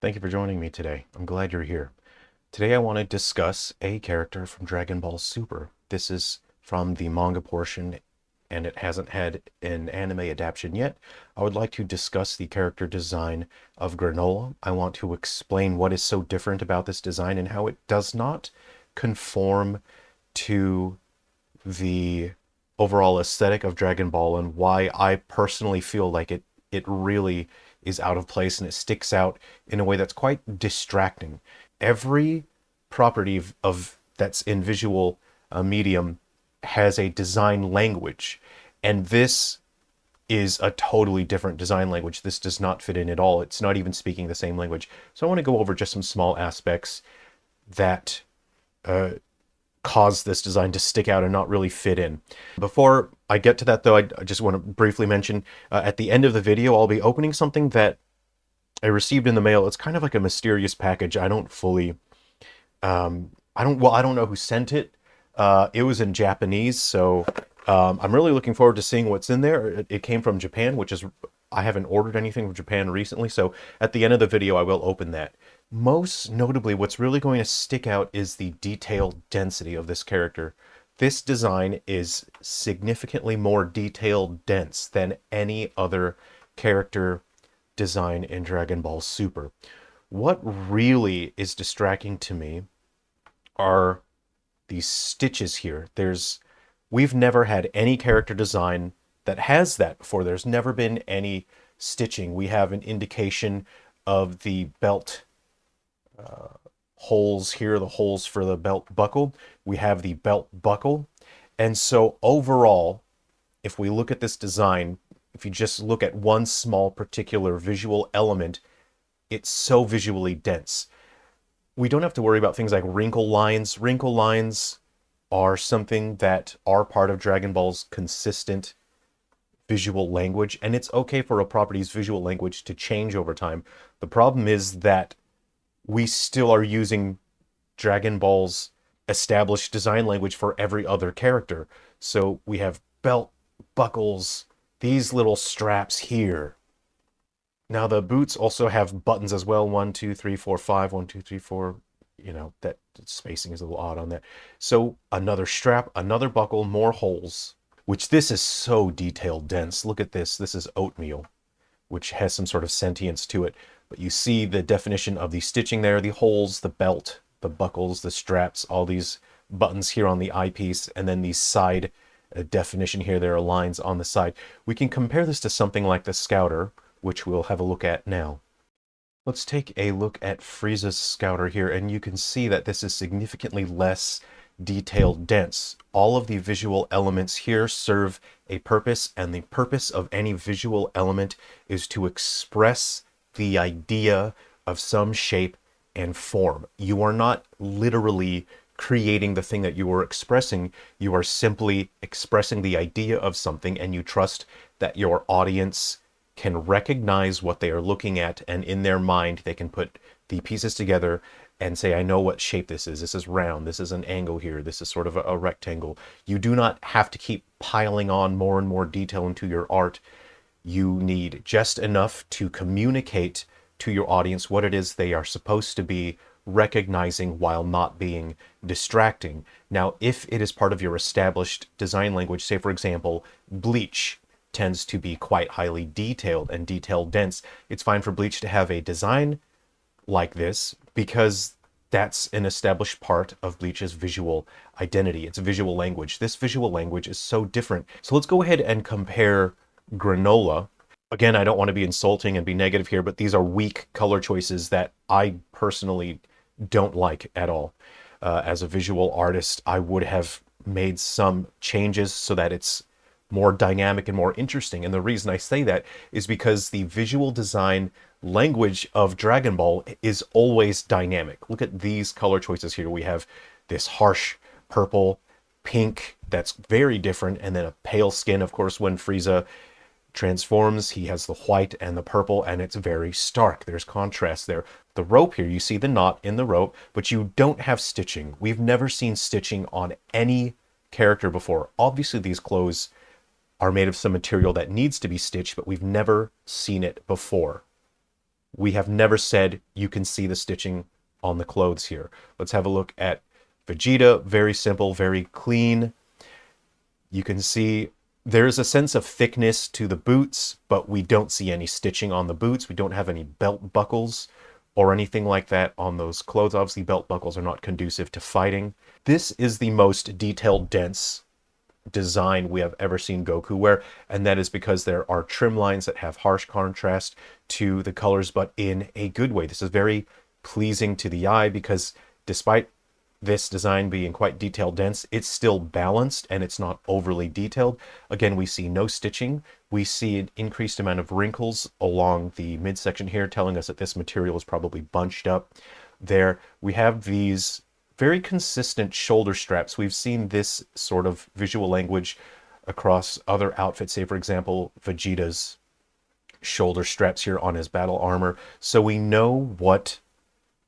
Thank you for joining me today. I'm glad you're here. Today I want to discuss a character from Dragon Ball Super. This is from the manga portion and it hasn't had an anime adaptation yet. I would like to discuss the character design of Granola. I want to explain what is so different about this design and how it does not conform to the overall aesthetic of Dragon Ball and why I personally feel like it really is out of place and it sticks out in a way that's quite distracting. Every property of that's in visual medium has a design language, and this is a totally different design language. This does not fit in at all. It's not even speaking the same language. So I want to go over just some small aspects that cause this design to stick out and not really fit in. Before I get to that though, I just want to briefly mention at the end of the video, I'll be opening something that I received in the mail. It's kind of like a mysterious package. I don't fully, I don't know who sent it. It was in Japanese, so I'm really looking forward to seeing what's in there. It came from Japan, which is, I haven't ordered anything from Japan recently, so at the end of the video, I will open that. Most notably, what's really going to stick out is the detail density of this character. This design is significantly more detail dense than any other character design in Dragon Ball Super. What really is distracting to me are these stitches here. We've never had any character design that has that before. There's never been any stitching. We have an indication of the belt holes here, the holes for the belt buckle. We have the belt buckle. And so overall, if we look at this design, if you just look at one small particular visual element, it's so visually dense. We don't have to worry about things like wrinkle lines. Wrinkle lines are something that are part of Dragon Ball's consistent visual language, and it's okay for a property's visual language to change over time. The problem is that we still are using Dragon Ball's established design language for every other character. So we have belt buckles, these little straps here. Now the boots also have buttons as well. 1, 2, 3, 4, 5. 1, 2, 3, 4. You know, that spacing is a little odd on that. So another strap, another buckle, more holes, which this is so detail dense. Look at this. This is oatmeal, which has some sort of sentience to it. But you see the definition of the stitching there, the holes, the belt, the buckles, the straps, all these buttons here on the eyepiece, and then the side definition here. There are lines on the side. We can compare this to something like the Scouter, which we'll have a look at now. Let's take a look at Frieza's Scouter here, and you can see that this is significantly less detail dense. All of the visual elements here serve a purpose, and the purpose of any visual element is to express the idea of some shape and form. You are not literally creating the thing that you are expressing. You are simply expressing the idea of something, and you trust that your audience can recognize what they are looking at, and in their mind they can put the pieces together and say, I know what shape this is. This is round. This is an angle here. This is sort of a rectangle. You do not have to keep piling on more and more detail into your art. You need just enough to communicate to your audience what it is they are supposed to be recognizing while not being distracting. Now, if it is part of your established design language, say for example, Bleach tends to be quite highly detailed and detail dense, it's fine for Bleach to have a design like this because that's an established part of Bleach's visual identity. It's a visual language. This visual language is so different. So let's go ahead and compare Granola. Again, I don't want to be insulting and be negative here, but these are weak color choices that I personally don't like at all. As a visual artist, I would have made some changes so that it's more dynamic and more interesting. And the reason I say that is because the visual design language of Dragon Ball is always dynamic. Look at these color choices here. We have this harsh purple, pink, that's very different, and then a pale skin. Of course, when Frieza transforms, he has the white and the purple, and it's very stark. There's contrast there. The rope here, you see the knot in the rope, but you don't have stitching. We've never seen stitching on any character before. Obviously, these clothes are made of some material that needs to be stitched, but we've never seen it before. We have never said you can see the stitching on the clothes here. Let's have a look at Vegeta. Very simple, very clean. You can see there's a sense of thickness to the boots, but we don't see any stitching on the boots. We don't have any belt buckles or anything like that on those clothes. Obviously, belt buckles are not conducive to fighting. This is the most detailed, dense design we have ever seen Goku wear, and that is because there are trim lines that have harsh contrast to the colors, but in a good way. This is very pleasing to the eye because despite this design being quite detailed dense, it's still balanced and it's not overly detailed. Again, we see no stitching. We see an increased amount of wrinkles along the midsection here, telling us that this material is probably bunched up there. We have these very consistent shoulder straps. We've seen this sort of visual language across other outfits, say for example, Vegeta's shoulder straps here on his battle armor. So we know what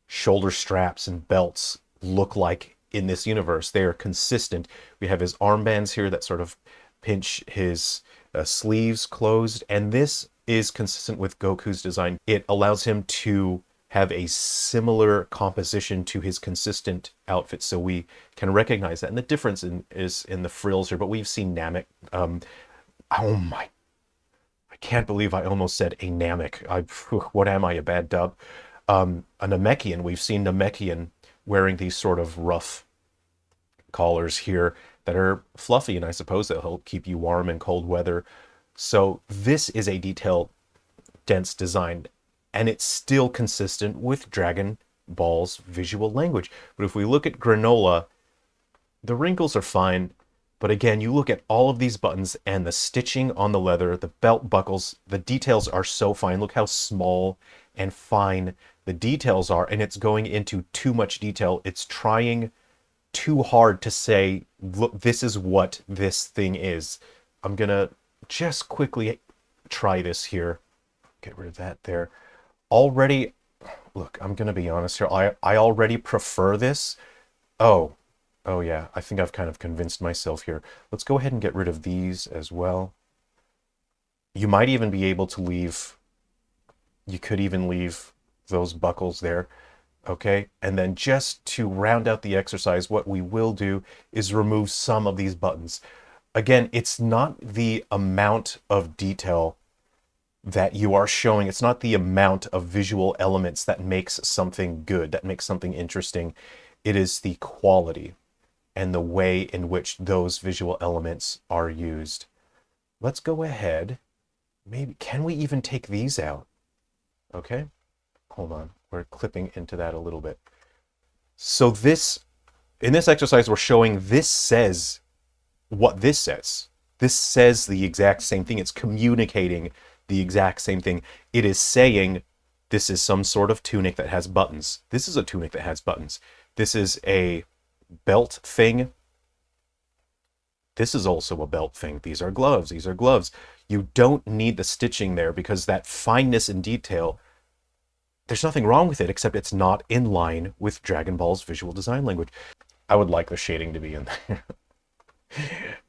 shoulder straps and belts look like in this universe. They are consistent. We have his armbands here that sort of pinch his sleeves closed, and this is consistent with Goku's design. It allows him to have a similar composition to his consistent outfit, so we can recognize that. And the difference is in the frills here, but we've seen Namek. Oh my, I can't believe I almost said a Namek. What am I, a bad dub? A Namekian. We've seen Namekian wearing these sort of rough collars here that are fluffy, and I suppose they'll help keep you warm in cold weather. So this is a detailed, dense design, and it's still consistent with Dragon Ball's visual language. But if we look at Granola, the wrinkles are fine, but again, you look at all of these buttons and the stitching on the leather, the belt buckles, the details are so fine. Look how small and fine the details are, and it's going into too much detail. It's trying too hard to say, look, this is what this thing is. I'm gonna just quickly try this here. Get rid of that there. Already, look, I'm gonna be honest here. I already prefer this. Oh yeah, I think I've kind of convinced myself here. Let's go ahead and get rid of these as well. You might even be able to leave, you could even leave those buckles there, okay? And then just to round out the exercise, what we will do is remove some of these buttons. Again, it's not the amount of detail that you are showing, it's not the amount of visual elements that makes something good, that makes something interesting. It is the quality and the way in which those visual elements are used. Let's go ahead. Maybe, can we even take these out? Okay. Hold on, we're clipping into that a little bit. So this, in this exercise, we're showing this says what this says. This says the exact same thing. It's communicating the exact same thing. It is saying this is some sort of tunic that has buttons. This is a tunic that has buttons. This is a belt thing. This is also a belt thing. These are gloves. These are gloves. You don't need the stitching there because that fineness and detail, there's nothing wrong with it, except it's not in line with Dragon Ball's visual design language. I would like the shading to be in there.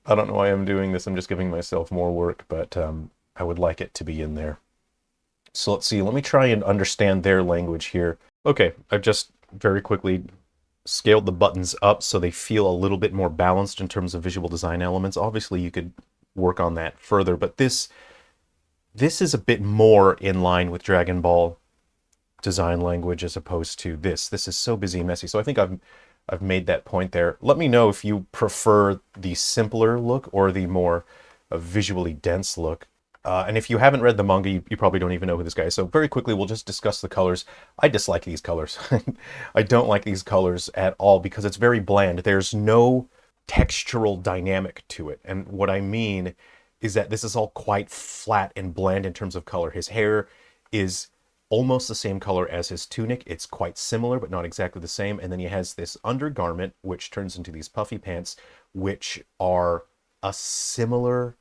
I don't know why I'm doing this. I'm just giving myself more work, but I would like it to be in there. So let's see. Let me try and understand their language here. Okay, I've just very quickly scaled the buttons up so they feel a little bit more balanced in terms of visual design elements. Obviously, you could work on that further, but this is a bit more in line with Dragon Ball design language as opposed to this. This is so busy and messy. So I think I've made that point there. Let me know if you prefer the simpler look or the more visually dense look. And if you haven't read the manga, you probably don't even know who this guy is. So very quickly, we'll just discuss the colors. I dislike these colors. I don't like these colors at all because it's very bland. There's no textural dynamic to it. And what I mean is that this is all quite flat and bland in terms of color. His hair is almost the same color as his tunic. It's quite similar, but not exactly the same. And then he has this undergarment, which turns into these puffy pants, which are a similar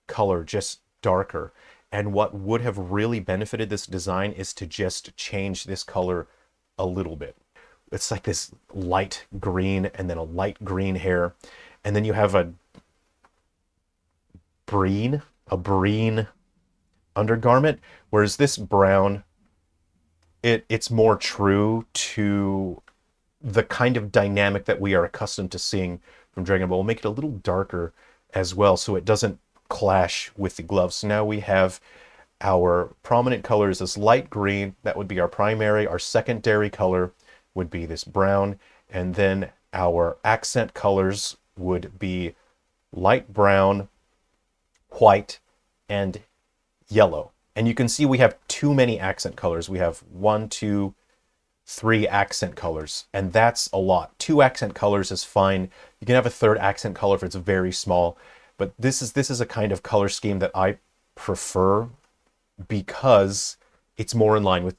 color, just darker. And what would have really benefited this design is to just change this color a little bit. It's like this light green and then a light green hair. And then you have a breen undergarment, whereas this brown it's more true to the kind of dynamic that we are accustomed to seeing from Dragon Ball. We'll make it a little darker as well so it doesn't clash with the gloves. So now we have our prominent colors as light green. That would be our primary. Our secondary color would be this brown. And then our accent colors would be light brown, white, and yellow. And you can see we have too many accent colors. We have 1, 2, 3 accent colors, and that's a lot. 2 accent colors is fine. You can have a 3rd accent color if it's very small, but this is a kind of color scheme that I prefer because it's more in line with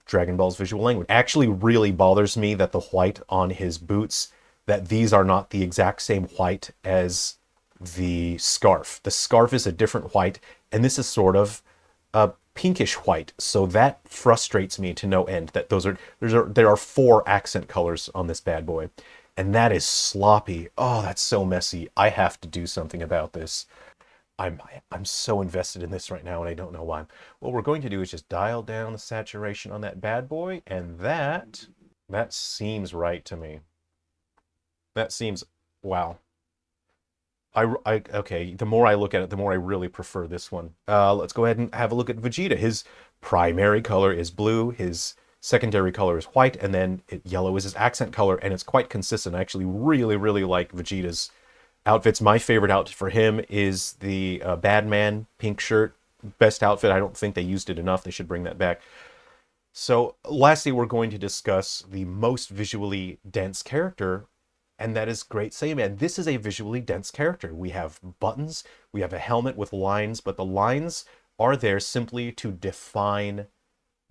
Dragon Ball's visual language. It actually really bothers me that the white on his boots, that these are not the exact same white as the scarf. The scarf is a different white, and this is sort of a pinkish white, so that frustrates me to no end that there are 4 accent colors on this bad boy, and that is sloppy. Oh, that's so messy. I have to do something about this. I'm so invested in this right now, and I don't know why. What we're going to do is just dial down the saturation on that bad boy, and that seems right to me. That seems, wow. Okay, the more I look at it, the more I really prefer this one. Let's go ahead and have a look at Vegeta. His primary color is blue, his secondary color is white, and then yellow is his accent color, and it's quite consistent. I actually really, really like Vegeta's outfits. My favorite outfit for him is the Badman pink shirt. Best outfit. I don't think they used it enough. They should bring that back. So lastly, we're going to discuss the most visually dense character, and that is Great Saiyaman. This is a visually dense character. We have buttons, we have a helmet with lines, but the lines are there simply to define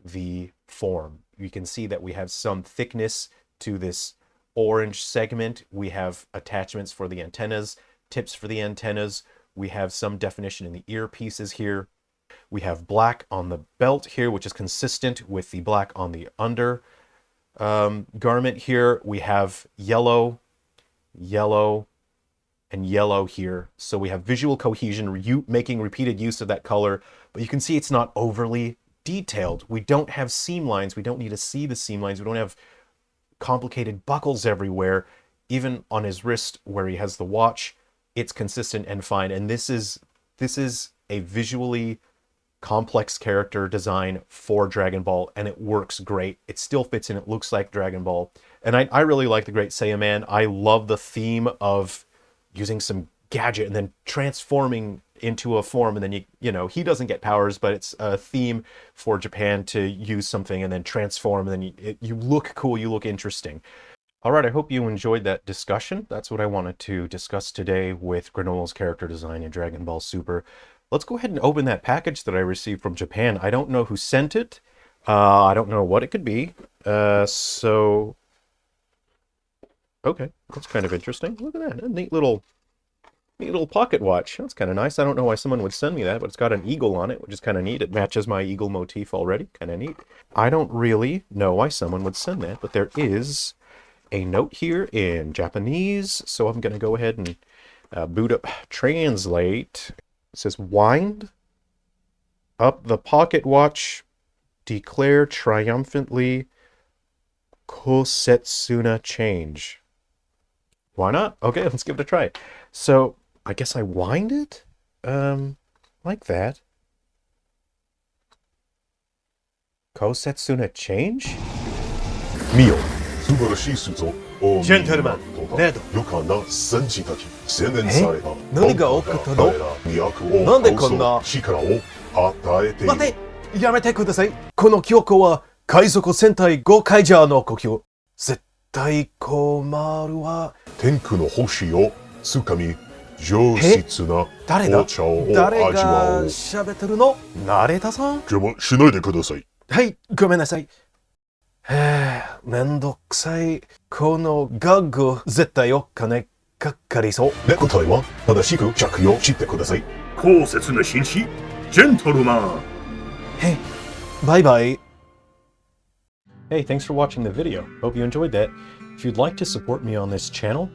the form. You can see that we have some thickness to this orange segment. We have attachments for the antennas, tips for the antennas. We have some definition in the earpieces here. We have black on the belt here, which is consistent with the black on the under garment here. We have yellow, yellow, and yellow here. So we have visual cohesion, making repeated use of that color, but you can see it's not overly detailed. We don't have seam lines. We don't need to see the seam lines. We don't have complicated buckles everywhere. Even on his wrist where he has the watch, it's consistent and fine. And this is a visually complex character design for Dragon Ball, and it works great. It still fits in. It looks like Dragon Ball. And I really like the Great Saiyaman. I love the theme of using some gadget and then transforming into a form, and then you know he doesn't get powers, but it's a theme for Japan to use something and then transform, and then you look cool, you look interesting. All right, I hope you enjoyed that discussion. That's what I wanted to discuss today with Granola's character design in Dragon Ball Super. Let's go ahead and open that package that I received from Japan. I don't know who sent it. I don't know what it could be. So okay, that's kind of interesting. Look at that, a neat little pocket watch. That's kind of nice. I don't know why someone would send me that, but it's got an eagle on it, which is kind of neat. It matches my eagle motif already. Kind of neat. I don't really know why someone would send that, but there is a note here in Japanese. So I'm going to go ahead and boot up translate. It says, wind up the pocket watch, declare triumphantly, Kosetsuna change. Why not? Okay, let's give it a try. So I guess I wind it like that. Kosetsuna change? Meal. Gentlemen, レド。何が起こったの？なんでこんな？待て！やめてください。この記憶は海賊戦隊ゴーカイジャーの呼吸。絶対困るわ。天空の星をつかみ、上質な紅茶を味わおう。誰が喋ってるの？ナレーターさん？邪魔しないでください。はい、ごめんなさい。めんどくさい。このガッグ、絶対お金かかりそう。ネクタイは正しく着用してください。公設な紳士、ジェントルマン。Hey, bye bye. Hey, thanks for watching the video. Hope you enjoyed that. If you'd like to support me on this channel,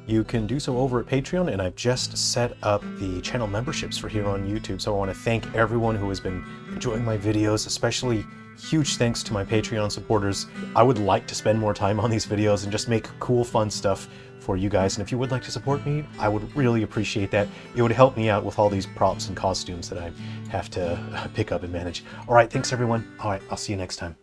you can do so over at Patreon, and I've just set up the channel memberships for here on YouTube. So I want to thank everyone who has been enjoying my videos, especially Huge thanks to my Patreon supporters. I would like to spend more time on these videos and just make cool, fun stuff for you guys. And if you would like to support me, I would really appreciate that. It would help me out with all these props and costumes that I have to pick up and manage. All right, thanks everyone. All right, I'll see you next time.